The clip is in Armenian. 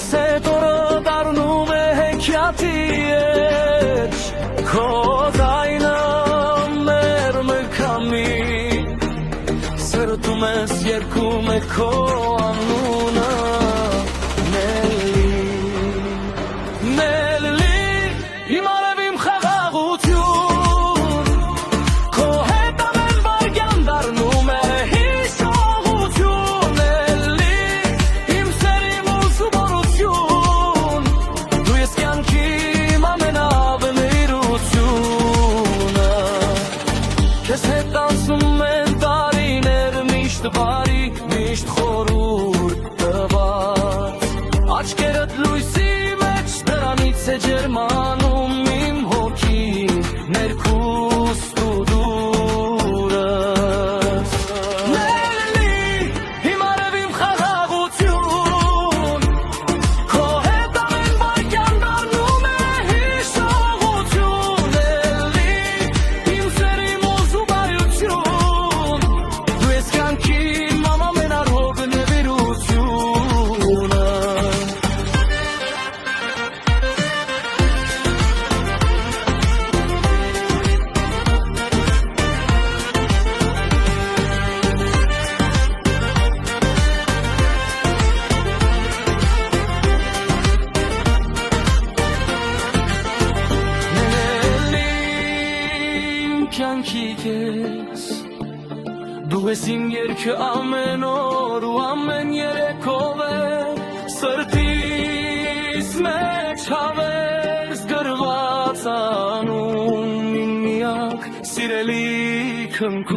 Ես հետ օրը դառնում է հեքիաթի էջ Քո ձայնը մեր մրգամի Սրտում ես երգում է քո անունը Նելի Իմ արևիմ խաղաղություն Քո հետ ամեն վայրկյան դառնում է հիշողություն Նելի Իմ սերի մուսուբորություն Դու ես կյանքիմ ամենավնիրությունը Քեզ հետ անցնում են տարիներ միշտ բարի, միշտ խորհուրդ տված Աչքերդ լույսի մեջ դրանից է ջերմանում իմ հոգին ներքուստ ու դուրս Նելի իմ արևիմ խաղաղություն Քո հետ ամեն վայրկյան դառնում է հիշողություն Նելի իմ սերի մուսուբարություն Դու ես կյանքիմ ամենարհոգ նվիրությունը Կյանքի կես Դու ես իմ երգը ամեն օր ու ամեն երեկով է Սրտիս մեջ հավես գրված անում իմ միակ սիրելի քնքով